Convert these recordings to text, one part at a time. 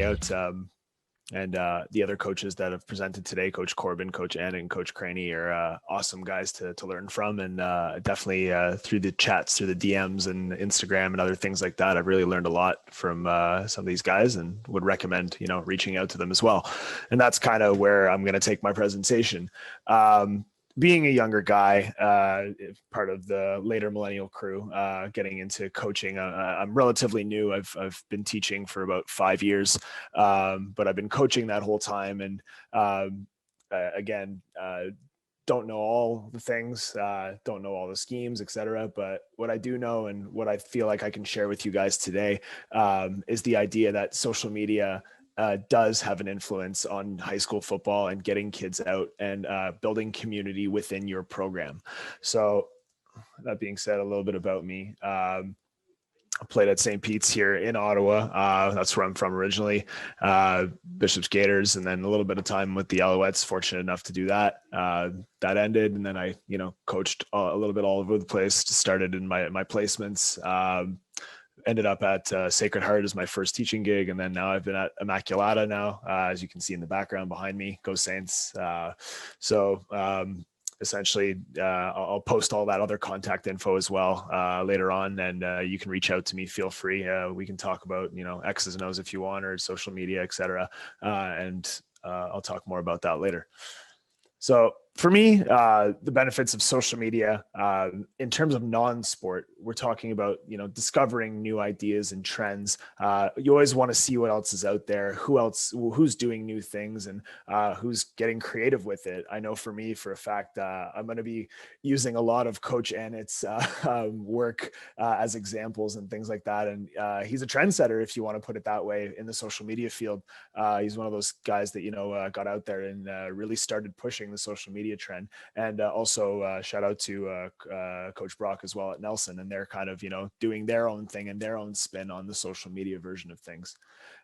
out. And the other coaches that have presented today, Coach Corbin, Coach Ann, and Coach Craney, are awesome guys to learn from. And definitely through the chats, through the DMs and Instagram and other things like that, I've really learned a lot from some of these guys, and would recommend, reaching out to them as well. And that's kind of where I'm going to take my presentation. Being a younger guy, part of the later millennial crew, getting into coaching, I'm relatively new. I've been teaching for about 5 years, but I've been coaching that whole time. And again, don't know all the things, don't know all the schemes, etc. But what I do know, and what I feel like I can share with you guys today, is the idea that social media does have an influence on high school football and getting kids out and building community within your program. So that being said, a little bit about me. I played at St. Pete's here in Ottawa. That's where I'm from originally. Bishop's Gators, and then a little bit of time with the Alouettes. Fortunate enough to do that. That ended, and then I, coached a little bit all over the place. Started in my placements. Ended up at Sacred Heart as my first teaching gig. And then now I've been at Immaculata now, as you can see in the background behind me. Go Saints. Essentially, I'll post all that other contact info as well later on. And you can reach out to me, feel free. We can talk about, X's and O's if you want, or social media, etc. And I'll talk more about that later. So for me, the benefits of social media, in terms of non-sport, we're talking about, discovering new ideas and trends. You always want to see what else is out there, who's doing new things, and who's getting creative with it. I know for me, for a fact, I'm going to be using a lot of Coach Annett's work as examples and things like that. And he's a trendsetter, if you want to put it that way, in the social media field. He's one of those guys that, got out there and really started pushing the social media trend. And also shout out to Coach Brock as well at Nelson, and they're kind of doing their own thing and their own spin on the social media version of things.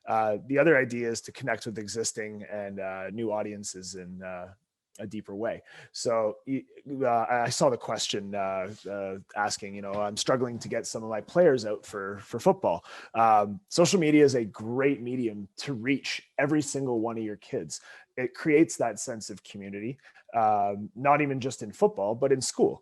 The other idea is to connect with existing and new audiences in a deeper way. So I saw the question asking, I'm struggling to get some of my players out for football. Social media is a great medium to reach every single one of your kids. It creates that sense of community, not even just in football, but in school.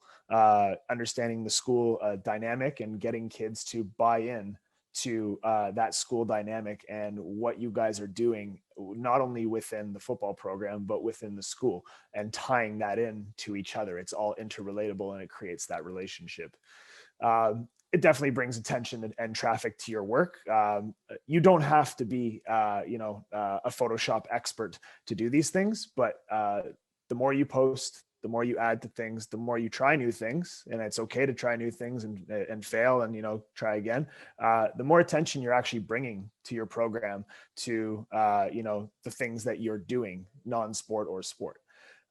Understanding the school dynamic and getting kids to buy in to that school dynamic and what you guys are doing, not only within the football program, but within the school, and tying that in to each other. It's all interrelatable, and it creates that relationship. It definitely brings attention and traffic to your work. You don't have to be, a Photoshop expert to do these things, but the more you post, the more you add to things, the more you try new things, and it's okay to try new things and fail and, try again. The more attention you're actually bringing to your program, to, the things that you're doing, non-sport or sport.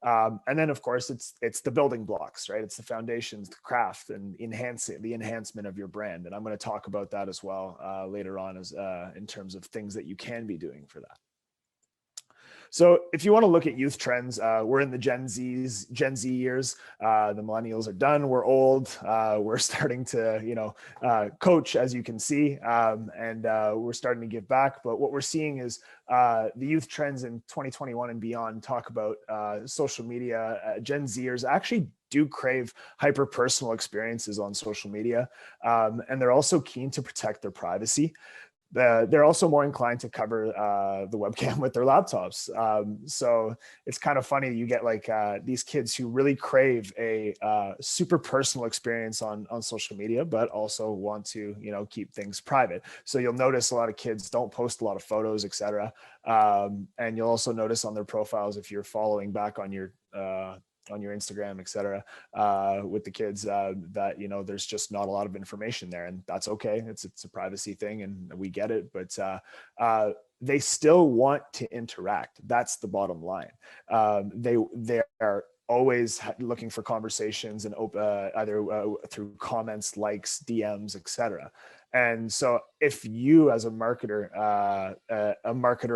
And then of course it's the building blocks, right? It's the foundations, the craft, and the enhancement of your brand. And I'm going to talk about that as well later on, as in terms of things that you can be doing for that. So if you want to look at youth trends, we're in the Gen Z years. The millennials are done. We're old. We're starting to, coach, as you can see, and we're starting to give back. But what we're seeing is the youth trends in 2021 and beyond talk about social media. Gen Zers actually do crave hyper-personal experiences on social media, and they're also keen to protect their privacy. They're also more inclined to cover the webcam with their laptops. So it's kind of funny. You get like these kids who really crave a super personal experience on social media, but also want to, keep things private. So you'll notice a lot of kids don't post a lot of photos, etc. And you'll also notice on their profiles, if you're following back on your Instagram, etc., with the kids, that, there's just not a lot of information there, and that's okay. It's a privacy thing, and we get it, but they still want to interact. That's the bottom line. They are always looking for conversations and either through comments, likes, DMs, etc. And so if you, as a marketer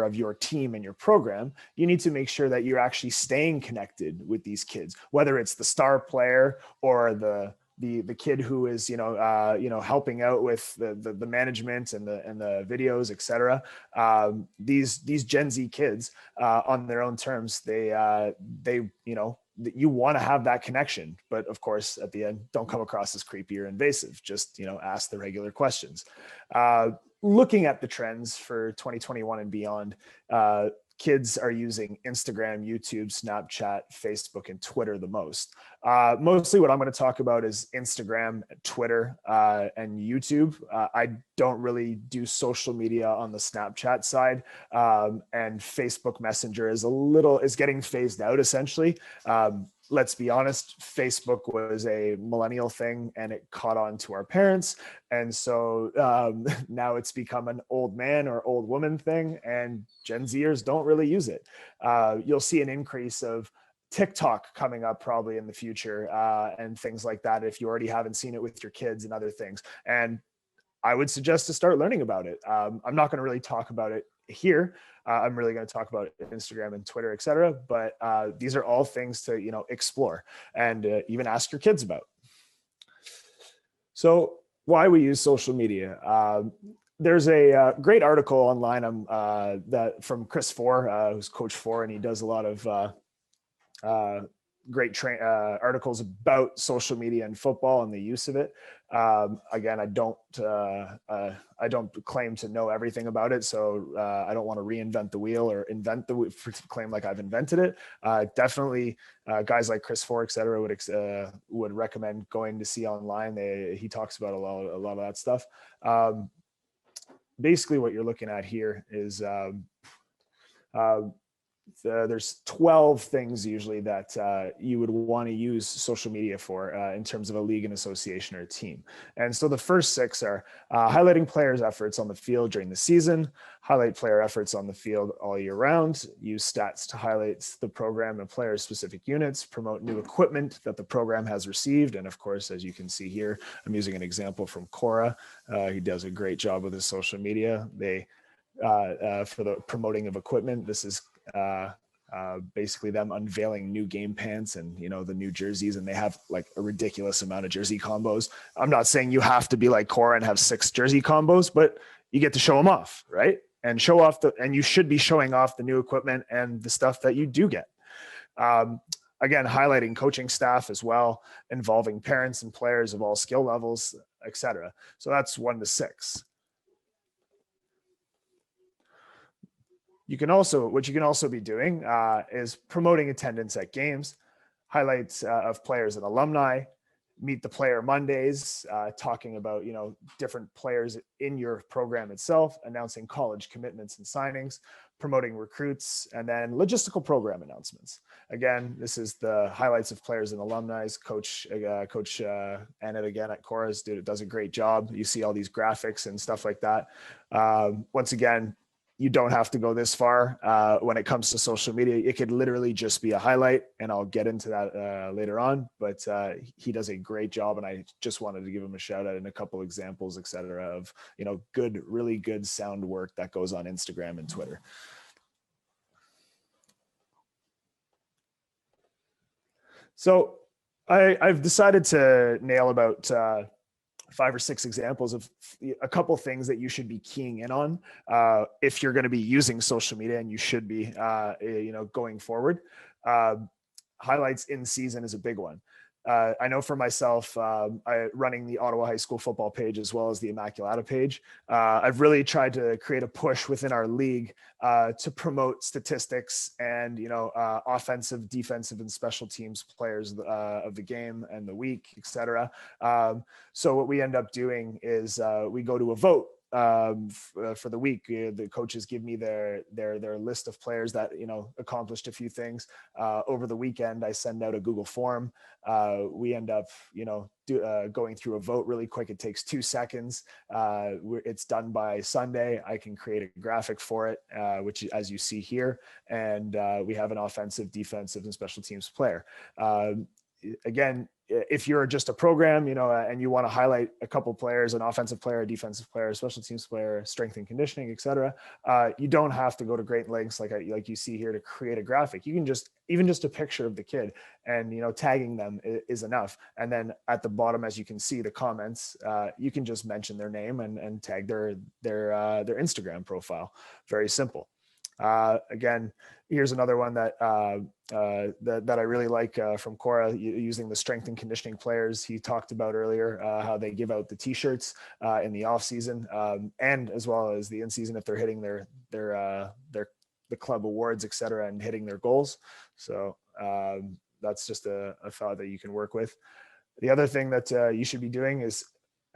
of your team and your program, you need to make sure that you're actually staying connected with these kids, whether it's the star player or the the kid who is helping out with the management and the videos, etc. These Gen Z kids, on their own terms, they you want to have that connection, but of course at the end, don't come across as creepy or invasive. Just ask the regular questions. Looking at the trends for 2021 and beyond, kids are using Instagram, YouTube, Snapchat, Facebook, and Twitter the most. Mostly what I'm going to talk about is Instagram, Twitter, and YouTube. I don't really do social media on the Snapchat side, and Facebook Messenger is getting phased out essentially. Let's be honest, Facebook was a millennial thing and it caught on to our parents. And so now it's become an old man or old woman thing, and Gen Zers don't really use it. You'll see an increase of TikTok coming up probably in the future, and things like that if you already haven't seen it with your kids and other things. And I would suggest to start learning about it. I'm not going to really talk about it here. I'm really going to talk about Instagram and Twitter, etc. But these are all things to explore and even ask your kids about. So why we use social media? There's a great article online that from Chris Four, who's Coach Four, and he does a lot of great articles about social media and football and the use of it. Again, I don't claim to know everything about it, so I don't want to reinvent the wheel or claim like I've invented it. Definitely, guys like Chris Four, et cetera, would recommend going to see online. He talks about a lot of that stuff. Basically, what you're looking at here is there's 12 things usually that you would want to use social media for in terms of a league, an association, or a team. And so the first 6 are highlighting players' efforts on the field during the season, highlight player efforts on the field all year round, use stats to highlight the program and player-specific units, promote new equipment that the program has received. And of course, as you can see here, I'm using an example from Cora. He does a great job with his social media. They for the promoting of equipment, this is basically them unveiling new game pants and the new jerseys, and they have like a ridiculous amount of jersey combos. I'm not saying you have to be like Cora and have 6 jersey combos, but you get to show them off, right? And show off and you should be showing off the new equipment and the stuff that you do get. Again, highlighting coaching staff as well, involving parents and players of all skill levels, etc. So that's 1 to 6. What you can also be doing is promoting attendance at games, highlights of players and alumni, meet the player Mondays, talking about different players in your program itself, announcing college commitments and signings, promoting recruits, and then logistical program announcements. Again, this is the highlights of players and alumni. Coach Annette again at Cora's does a great job. You see all these graphics and stuff like that. Once again, you don't have to go this far when it comes to social media. It could literally just be a highlight, and I'll get into that later on. But he does a great job, and I just wanted to give him a shout out and a couple examples, et cetera, of really good sound work that goes on Instagram and Twitter. So I've decided to nail about 5 or 6 examples of a couple things that you should be keying in on if you're going to be using social media, and you should be, going forward. Highlights in season is a big one. I know for myself, running the Ottawa High School football page as well as the Immaculata page, I've really tried to create a push within our league to promote statistics and offensive, defensive, and special teams players of the game and the week, etc. So what we end up doing is we go to a vote for the week. The coaches give me their list of players that accomplished a few things over the weekend. I send out a Google form. We end up going through a vote really quick. It takes 2 seconds. It's done by Sunday. I can create a graphic for it, which as you see here, and we have an offensive, defensive, and special teams player. Again, if you're just a program, and you want to highlight a couple players, an offensive player, a defensive player, a special teams player, strength and conditioning, et cetera, you don't have to go to great lengths like you see here to create a graphic. You can just even just a picture of the kid, and tagging them is enough. And then at the bottom, as you can see the comments, you can just mention their name and tag their Instagram profile. Very simple. Again, here's another one that I really like from Cora, using the strength and conditioning players. He talked about earlier how they give out the t-shirts in the off season, and as well as the in season if they're hitting the club awards, etc., and hitting their goals. So that's just a thought that you can work with. The other thing that you should be doing is,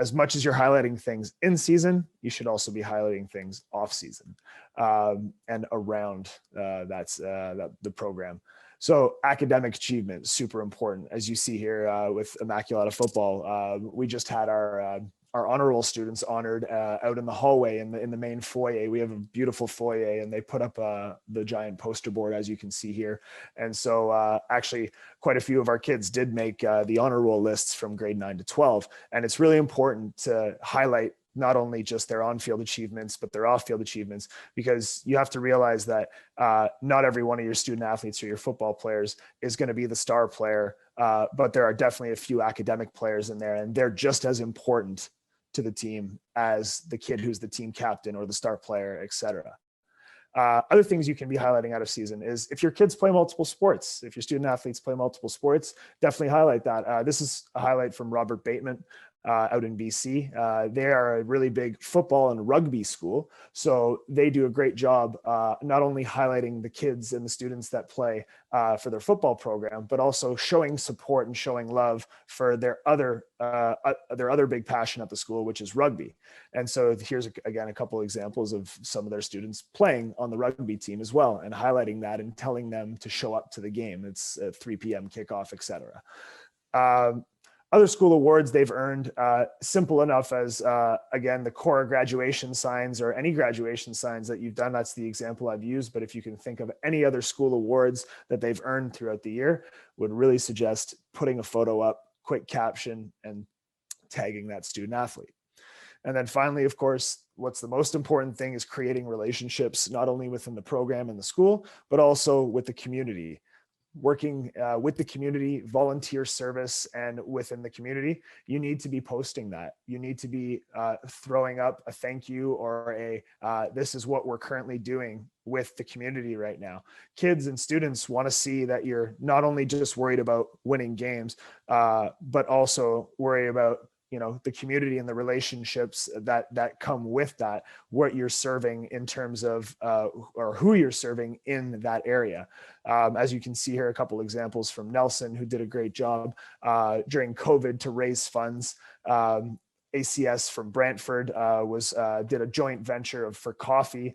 as much as you're highlighting things in season, you should also be highlighting things off season and around the program. So academic achievement, super important. As you see here with Immaculata football, we just had our honor roll students honored out in the hallway in the main foyer. We have a beautiful foyer, and they put up the giant poster board, as you can see here. And so actually quite a few of our kids did make the honor roll lists from grade 9 to 12. And it's really important to highlight not only just their on-field achievements, but their off-field achievements, because you have to realize that not every one of your student athletes or your football players is going to be the star player, but there are definitely a few academic players in there, and they're just as important to the team as the kid who's the team captain or the star player, etc. Other things you can be highlighting out of season is if your kids play multiple sports, if your student athletes play multiple sports, definitely highlight that. This is a highlight from Robert Bateman out in BC. They are a really big football and rugby school. So they do a great job not only highlighting the kids and the students that play for their football program, but also showing support and showing love for their other big passion at the school, which is rugby. And so here's, again, a couple of examples of some of their students playing on the rugby team as well, and highlighting that and telling them to show up to the game. It's a 3 p.m. kickoff, etc. Other school awards they've earned, simple enough as, again, the Cora graduation signs or any graduation signs that you've done. That's the example I've used. But if you can think of any other school awards that they've earned throughout the year, would really suggest putting a photo up, quick caption, and tagging that student athlete. And then finally, of course, what's the most important thing is creating relationships, not only within the program and the school, but also with the community. Working with the community, volunteer service, and within the community, you need to be posting that. You need to be throwing up a thank you or this is what we're currently doing with the community right now. Kids and students want to see that you're not only just worried about winning games, but also worry about the community and the relationships that come with that, what you're serving in terms of, or who you're serving in that area. As you can see here, a couple examples from Nelson, who did a great job during COVID to raise funds. ACS from Brantford did a joint venture for coffee,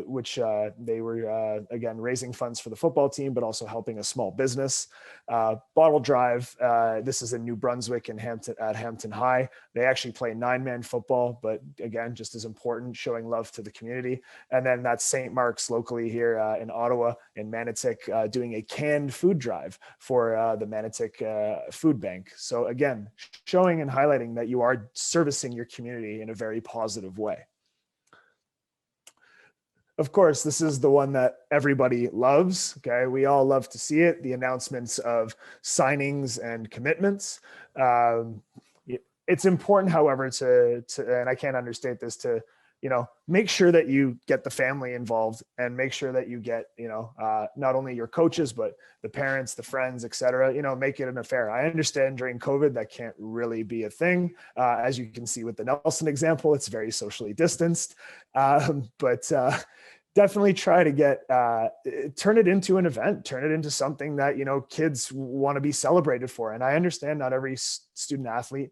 which they were, again, raising funds for the football team, but also helping a small business. Bottle Drive, this is in New Brunswick and at Hampton High. They actually play 9-man football, but again, just as important, showing love to the community. And then that's St. Mark's locally here in Ottawa, in Manotick, doing a canned food drive for the Manotick Food Bank. So again, showing and highlighting that you are servicing your community in a very positive way. Of course, this is the one that everybody loves. Okay, we all love to see it, the announcements of signings and commitments. It's important, however, to and I can't understate this, to make sure that you get the family involved, and make sure that you get, not only your coaches, but the parents, the friends, etc. Make it an affair. I understand during COVID that can't really be a thing. As you can see with the Nelson example, it's very socially distanced, but definitely try to turn it into an event, turn it into something that, kids want to be celebrated for. And I understand not every student athlete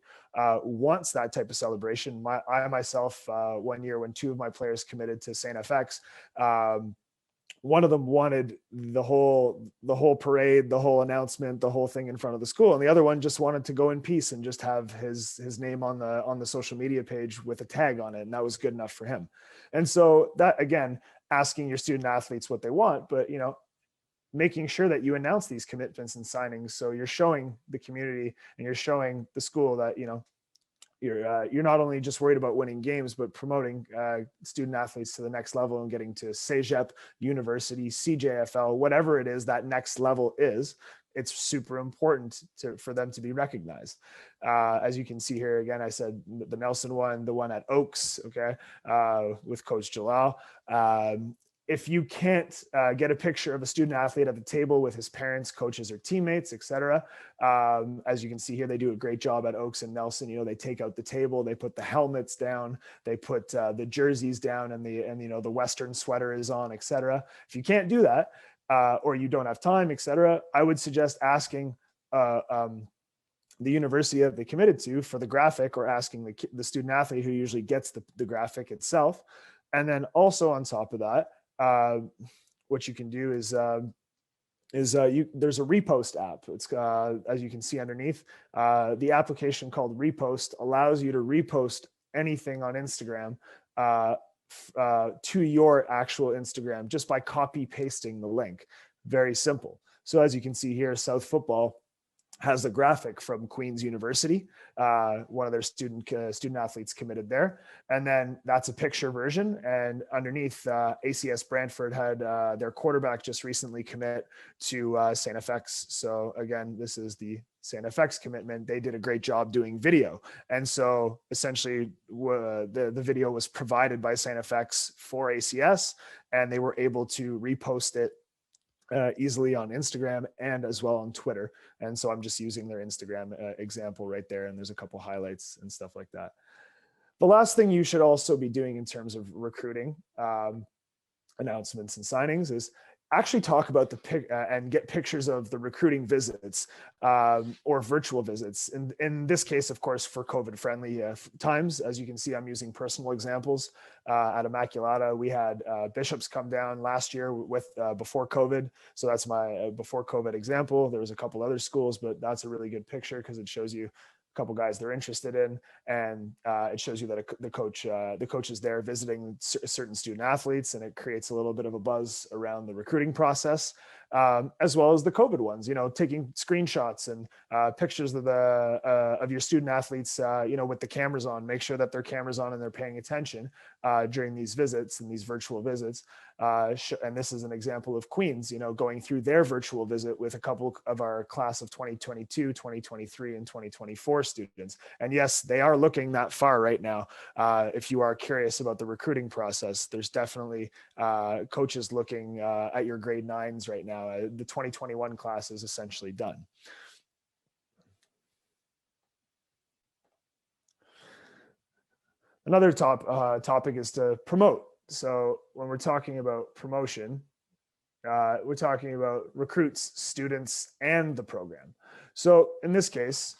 wants that type of celebration. I myself, one year when 2 of my players committed to St. FX, one of them wanted the whole parade, the whole announcement, the whole thing in front of the school, and the other one just wanted to go in peace and just have his name on the social media page with a tag on it, and that was good enough for him. And so that, again, asking your student athletes what they want, but making sure that you announce these commitments and signings, so you're showing the community and you're showing the school that you're not only just worried about winning games, but promoting student athletes to the next level and getting to Cégep, university, CJFL, whatever it is that next level is. It's super important for them to be recognized. As you can see here, again, I said the Nelson one, the one at Oaks, okay, with Coach Jalal. If you can't get a picture of a student athlete at the table with his parents, coaches, or teammates, etc., as you can see here, they do a great job at Oaks and Nelson. You know, they take out the table, they put the helmets down, they put the jerseys down, and you know, the Western sweater is on, etc. If you can't do that, or you don't have time, etc., I would suggest asking the university that they committed to for the graphic, or asking the student athlete who usually gets the graphic itself. And then also on top of that, what you can do is there's a repost app. It's as you can see underneath, the application called Repost allows you to repost anything on Instagram to your actual Instagram just by copy pasting the link. Very simple. So as you can see here, South Football has a graphic from Queen's University, one of their student athletes committed there. And then that's a picture version. And underneath, ACS Brantford had their quarterback just recently commit to St. FX. So again, this is the St. FX commitment. They did a great job doing video. And so essentially the video was provided by St. FX for ACS, and they were able to repost it easily on Instagram and as well on Twitter. And so I'm just using their Instagram example right there. And there's a couple highlights and stuff like that. The last thing you should also be doing in terms of recruiting announcements and signings is actually talk about and get pictures of the recruiting visits or virtual visits. In this case, of course, for COVID-friendly times, as you can see, I'm using personal examples. At Immaculata, we had bishops come down last year with before COVID. So that's my before COVID example. There was a couple other schools, but that's a really good picture because it shows you couple guys they're interested in, and it shows you that the coach is there visiting certain student athletes, and it creates a little bit of a buzz around the recruiting process, as well as the COVID ones. You know, taking screenshots and pictures of your student athletes, you know, with the cameras on. Make sure that their cameras on and they're paying attention during these visits and these virtual visits. And this is an example of Queens, you know, going through their virtual visit with a couple of our class of 2022, 2023, and 2024 students. And yes, they are looking that far right now. If you are curious about the recruiting process, there's definitely coaches looking at your grade 9s right now. The 2021 class is essentially done. Another topic is to promote. So when we're talking about promotion, we're talking about recruits, students, and the program. So in this case,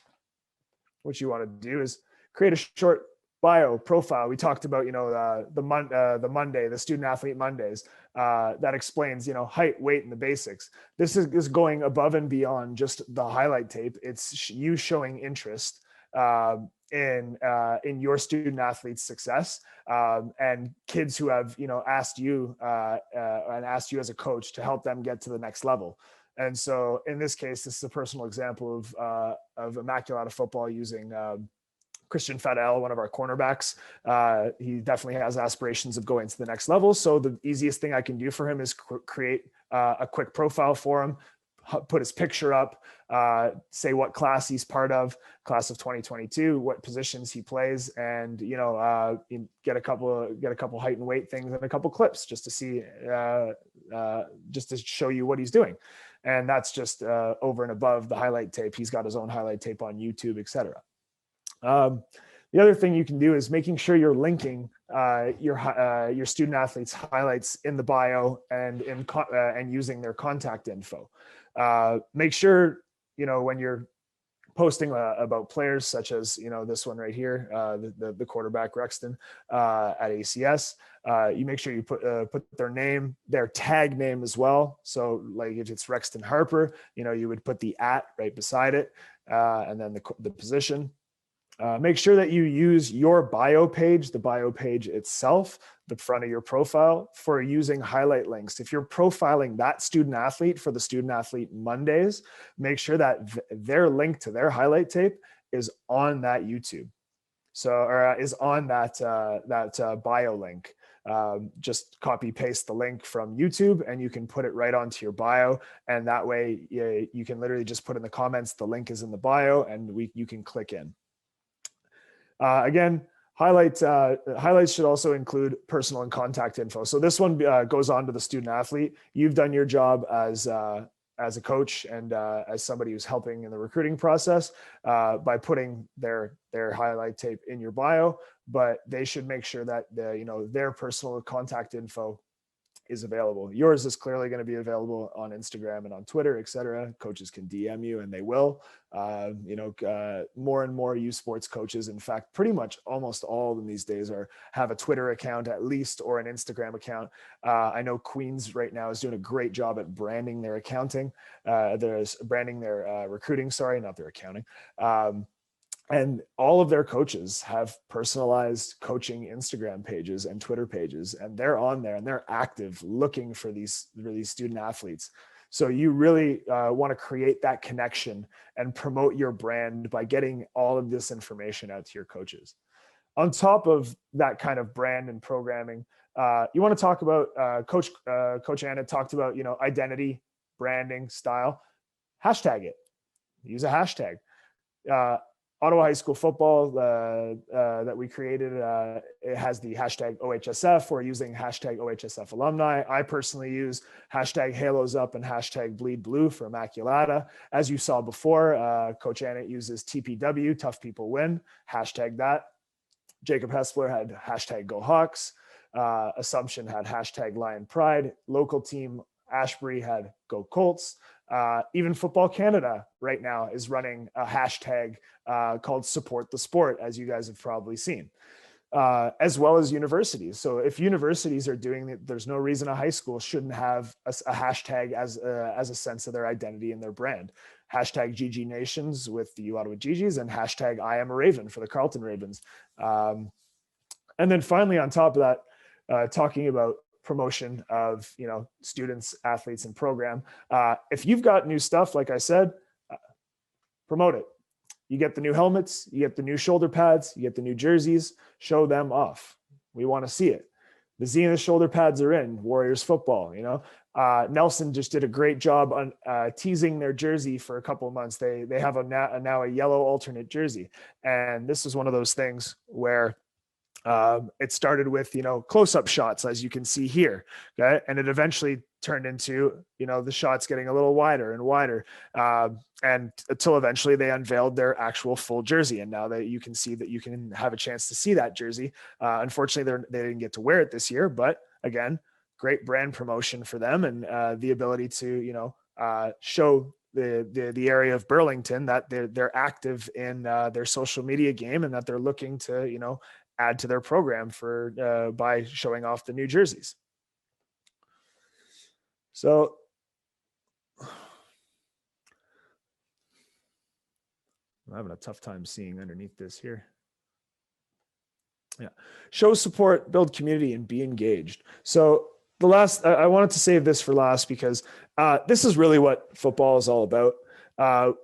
what you want to do is create a short bio profile. We talked about, you know, the Monday, the student athlete Mondays, that explains, you know, height, weight, and the basics. This is going above and beyond just the highlight tape. It's you showing interest in your student athlete's success, and kids who have, you know, asked you as a coach to help them get to the next level. And so in this case, this is a personal example of Immaculata football using Christian Fadel, one of our cornerbacks. He definitely has aspirations of going to the next level. So the easiest thing I can do for him is create a quick profile for him, put his picture up, say what class he's part of, class of 2022, what positions he plays, and, you know, get a couple height and weight things and a couple clips just to see, just to show you what he's doing. And that's just over and above the highlight tape. He's got his own highlight tape on YouTube, etc. The other thing you can do is making sure you're linking your student athletes' highlights in the bio and using their contact info. Make sure, you know, when you're posting about players such as, you know, this one right here, the quarterback Rexton at ACS, you make sure you put their name, their tag name as well. So like if it's Rexton Harper, you know, you would put the @ right beside it, and then the position. Make sure that you use your bio page, the bio page itself, the front of your profile, for using highlight links. If you're profiling that student athlete for the student athlete Mondays, make sure that their link to their highlight tape is on that YouTube. So, or is on that bio link. Just copy paste the link from YouTube and you can put it right onto your bio. And that way you can literally just put in the comments, the link is in the bio, and you can click in. Again, highlights should also include personal and contact info. So this one goes on to the student athlete. You've done your job as a coach and as somebody who's helping in the recruiting process by putting their highlight tape in your bio, but they should make sure that their personal contact info is available. Yours is clearly going to be available on Instagram and on Twitter, etc. Coaches can DM you, and they will. More and more youth sports coaches, in fact, pretty much almost all of them these days have a Twitter account at least, or an Instagram account. I know Queens right now is doing a great job at branding their accounting. There's branding their recruiting, sorry, not their accounting. And all of their coaches have personalized coaching Instagram pages and Twitter pages, and they're on there and they're active looking for these student athletes. So you really want to create that connection and promote your brand by getting all of this information out to your coaches. On top of that kind of brand and programming, you want to talk about Coach Anna talked about identity, branding, style. Hashtag it. Use a hashtag. Ottawa High School football that we created, it has the hashtag OHSF. We're using hashtag OHSF alumni. I personally use hashtag Halos Up and hashtag Bleed Blue for Immaculata. As you saw before, Coach Annett uses TPW, Tough People Win, hashtag that. Jacob Hessler had hashtag Go Hawks. Assumption had hashtag Lion Pride. Local team Ashbury had Go Colts. Even Football Canada right now is running a hashtag called Support the Sport, as you guys have probably seen, as well as universities. So if universities are doing it, there's no reason a high school shouldn't have a hashtag as a sense of their identity and their brand. Hashtag GG Nations with the Ottawa GGs, and hashtag I Am a Raven for the Carleton Ravens. And then finally, on top of that, talking about promotion of students, athletes, and program. If you've got new stuff, like I said, promote it. You get the new helmets, you get the new shoulder pads, you get the new jerseys, show them off. We want to see it. The Zenith shoulder pads are in Warriors football. Nelson just did a great job on teasing their jersey for a couple of months. They have now a yellow alternate jersey, and this is one of those things where it started with, close-up shots, as you can see here. Okay. And it eventually turned into, the shots getting a little wider and wider. And until eventually they unveiled their actual full jersey. And now that you can see that you can have a chance to see that jersey. Unfortunately, they didn't get to wear it this year, but again, great brand promotion for them. And the ability to, show the area of Burlington that they're active in their social media game, and that they're looking to, add to their program by showing off the new jerseys. So I'm having a tough time seeing underneath this here. Yeah. Show support, build community, and be engaged. So I wanted to save this for last because this is really what football is all about.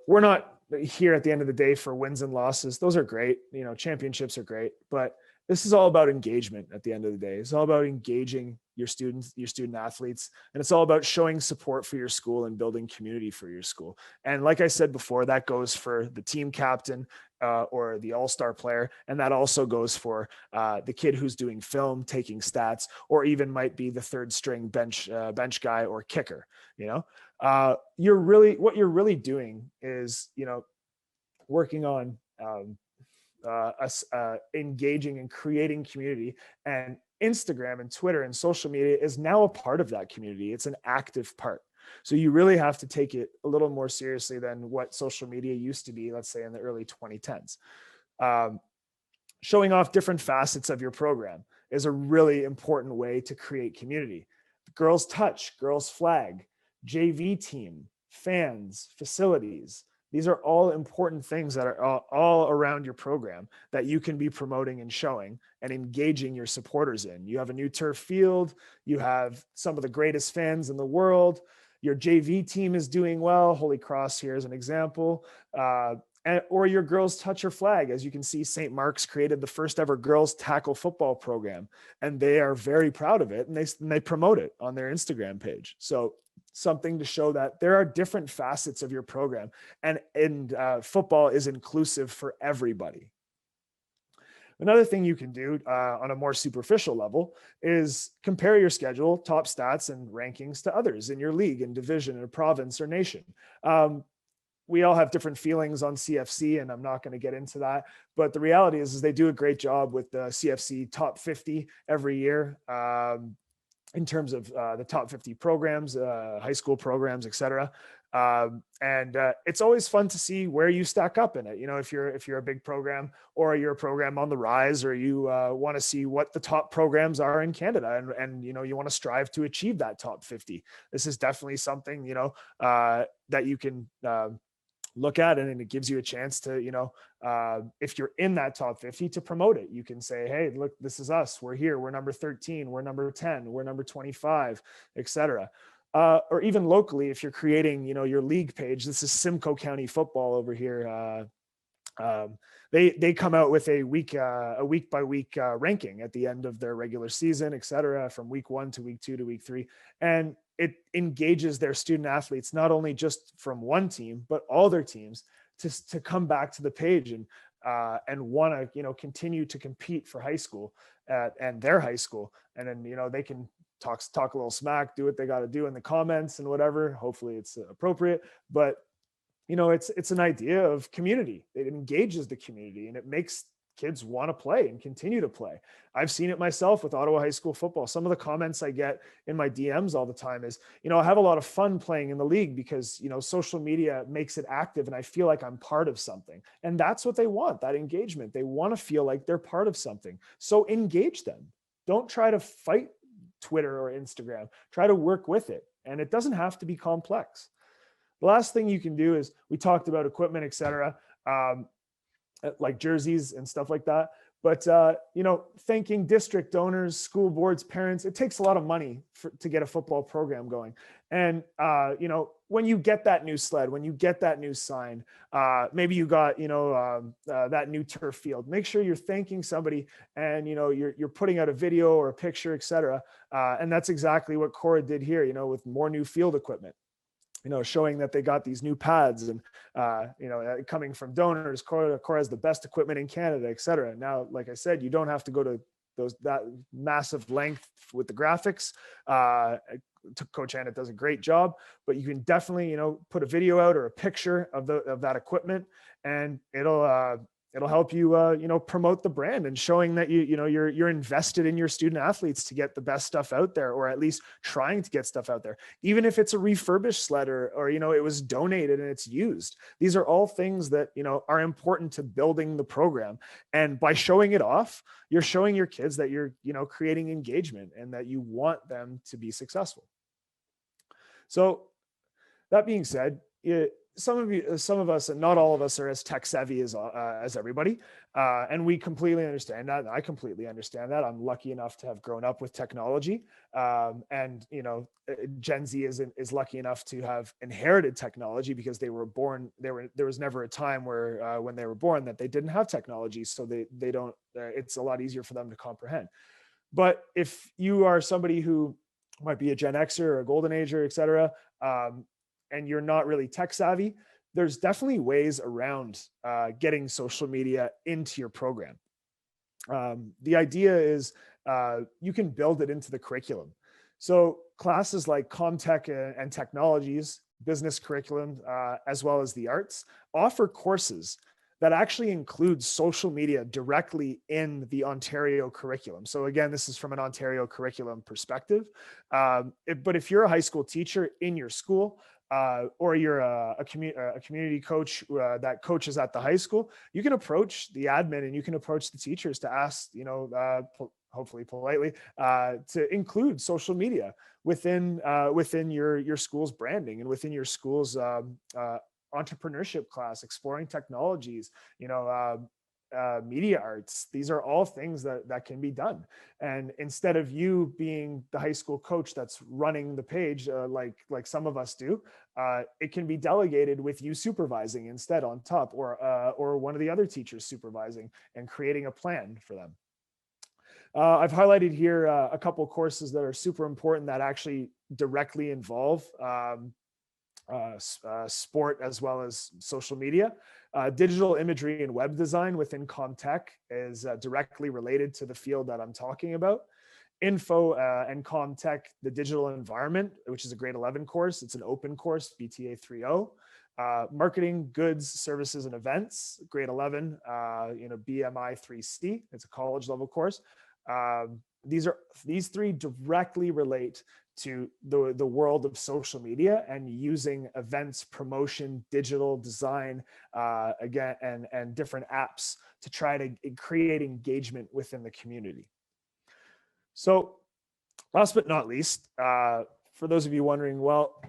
We're not here at the end of the day for wins and losses. Those are great. Championships are great, but this is all about engagement at the end of the day. It's all about engaging your students, your student athletes, and it's all about showing support for your school and building community for your school. And like I said before, that goes for the team captain or the all-star player. And that also goes for the kid who's doing film, taking stats, or even might be the third string bench guy or kicker. What you're really doing is, working on engaging and creating community, and Instagram and Twitter and social media is now a part of that community. It's an active part. So you really have to take it a little more seriously than what social media used to be, let's say in the early 2010s. Showing off different facets of your program is a really important way to create community. Girls touch, girls flag, JV team, fans, facilities. These are all important things that are all around your program that you can be promoting and showing and engaging your supporters in. You have a new turf field. You have some of the greatest fans in the world. Your JV team is doing well. Holy Cross here is an example. or your girls touch your flag. As you can see, St. Mark's created the first ever girls tackle football program, and they are very proud of it, and they promote it on their Instagram page. So something to show that there are different facets of your program, and football is inclusive for everybody. Another thing you can do on a more superficial level is compare your schedule, top stats, and rankings to others in your league and division or province or nation. We all have different feelings on CFC, and I'm not going to get into that. But the reality is they do a great job with the CFC top 50 every year. In terms of the top 50 programs, high school programs, et cetera. And it's always fun to see where you stack up in it. You know, if you're a big program, or you're a program on the rise, or you want to see what the top programs are in Canada, and you know, you want to strive to achieve that top 50. This is definitely something, you know, that you can look at, and it gives you a chance to, you know, if you're in that top 50, to promote it. You can say, hey, look, this is us. We're here. We're number 13. We're number 10. We're number 25, etc. Or even locally, if you're creating, you know, your league page. This is Simcoe County Football over here. They come out with a week by week ranking at the end of their regular season, et cetera, from week 1 to week 2 to week 3. And it engages their student athletes, not only just from one team, but all their teams, to come back to the page and want to, you know, continue to compete for high school and their high school. And then, you know, they can talk a little smack, do what they got to do in the comments and whatever. Hopefully it's appropriate, but you know, it's an idea of community. It engages the community, and it makes kids want to play and continue to play. I've seen it myself with Ottawa high school football. Some of the comments I get in my DMs all the time is, you know, I have a lot of fun playing in the league because, you know, social media makes it active and I feel like I'm part of something. And that's what they want, that engagement. They want to feel like they're part of something. So engage them. Don't try to fight Twitter or Instagram. Try to work with it. And it doesn't have to be complex. The last thing you can do is, we talked about equipment, et cetera, like jerseys and stuff like that. But, you know, thanking district donors, school boards, parents, it takes a lot of money to get a football program going. And, you know, when you get that new sled, when you get that new sign, maybe you got, you know, that new turf field, make sure you're thanking somebody, and, you know, you're putting out a video or a picture, et cetera. And that's exactly what Cora did here, you know, with more new field equipment. You know, showing that they got these new pads, and, you know, coming from donors. Cora has the best equipment in Canada, et cetera. Now, like I said, you don't have to go to that massive length with the graphics. Coach Annette does a great job, but you can definitely, you know, put a video out or a picture of that equipment, and it'll help you, you know, promote the brand, and showing that you know, you're invested in your student athletes to get the best stuff out there, or at least trying to get stuff out there, even if it's a refurbished sled, or you know, it was donated and it's used. These are all things that, you know, are important to building the program. And by showing it off, you're showing your kids that you're, you know, creating engagement and that you want them to be successful. So that being said, some of us, and not all of us, are as tech savvy as everybody, and we completely understand that. I completely understand that. I'm lucky enough to have grown up with technology, and you know, Gen Z is lucky enough to have inherited technology, because they were born. There was never a time where when they were born that they didn't have technology, so they don't. It's a lot easier for them to comprehend. But if you are somebody who might be a Gen Xer or a Golden Ager, et cetera, and you're not really tech savvy, there's definitely ways around getting social media into your program. The idea is you can build it into the curriculum. So classes like Comtech and Technologies, business curriculum, as well as the arts, offer courses that actually include social media directly in the Ontario curriculum. So again, this is from an Ontario curriculum perspective. But if you're a high school teacher in your school, or you're a community coach that coaches at the high school, you can approach the admin and you can approach the teachers to ask, you know, hopefully politely, to include social media within your school's branding and within your school's entrepreneurship class, exploring technologies, you know, media arts. These are all things that can be done. And instead of you being the high school coach that's running the page, like some of us do, it can be delegated with you supervising instead on top, or one of the other teachers supervising and creating a plan for them. I've highlighted here a couple of courses that are super important that actually directly involve sport as well as social media. Digital imagery and web design within ComTech is directly related to the field that I'm talking about. Info and ComTech, the digital environment, which is a grade 11 course. It's an open course, BTA 3.0. Marketing, goods, services, and events, grade 11, BMI 3C. It's a college level course. These three directly relate to the world of social media and using events, promotion, digital design, again, and different apps to try to create engagement within the community. So last but not least, for those of you wondering, well,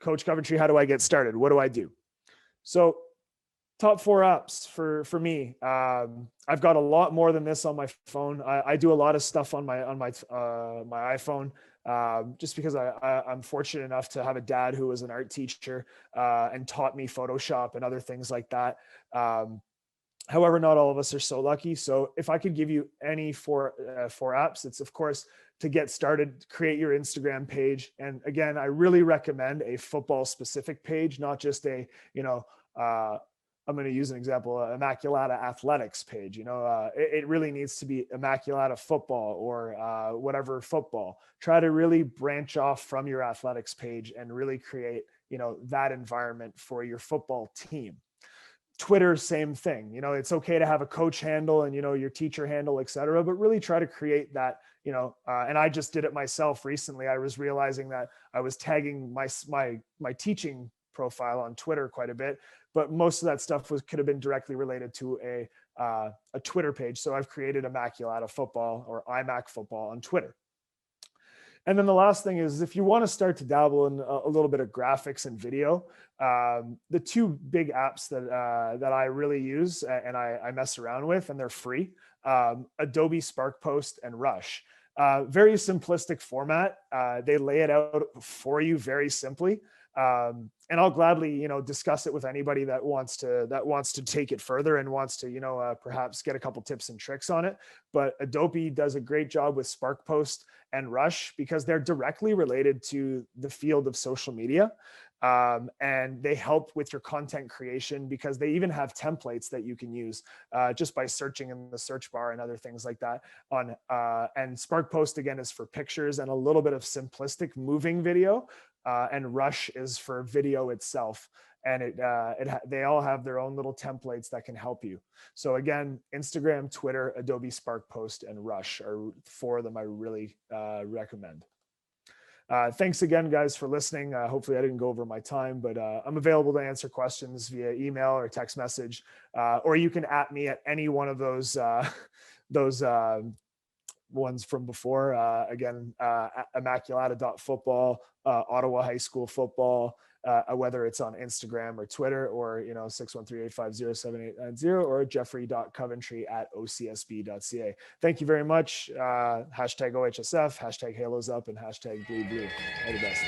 Coach Coventry, how do I get started? What do I do? So top 4 apps for me. I've got a lot more than this on my phone. I do a lot of stuff on my iPhone, just because I'm fortunate enough to have a dad who was an art teacher and taught me Photoshop and other things like that. However, not all of us are so lucky. So if I could give you any four apps, it's of course to get started, create your Instagram page. And again, I really recommend a football specific page, not just a, I'm going to use an example, Immaculata athletics page. It really needs to be Immaculata football or whatever football. Try to really branch off from your athletics page and really create, that environment for your football team. Twitter, same thing. It's okay to have a coach handle and, your teacher handle, et cetera, but really try to create that, and I just did it myself recently. I was realizing that I was tagging my teaching profile on Twitter quite a bit, but most of that stuff could have been directly related to a Twitter page. So I've created Immaculata football or IMAC football on Twitter. And then the last thing is, if you want to start to dabble in a little bit of graphics and video, the 2 big apps that I really use and I mess around with, and they're free, Adobe SparkPost and Rush. Very simplistic format. They lay it out for you very simply. And I'll gladly, discuss it with anybody that wants to take it further and wants to, perhaps get a couple tips and tricks on it. But Adobe does a great job with SparkPost and Rush because they're directly related to the field of social media. And they help with your content creation because they even have templates that you can use just by searching in the search bar and other things like that. And SparkPost, again, is for pictures and a little bit of simplistic moving video. And Rush is for video itself. And they all have their own little templates that can help you. So again, Instagram, Twitter, Adobe SparkPost, and Rush are 4 of them I really recommend. Thanks again, guys, for listening. Hopefully I didn't go over my time, but I'm available to answer questions via email or text message, or you can @ me at any one of those ones from before. Again, Immaculata.football, Ottawa High School Football, whether it's on Instagram or Twitter, or 613-850-7890, or Jeffrey.Coventry@ocsb.ca. Thank you very much. Hashtag OHSF, hashtag Halos Up, and hashtag Blue Blue. All the best.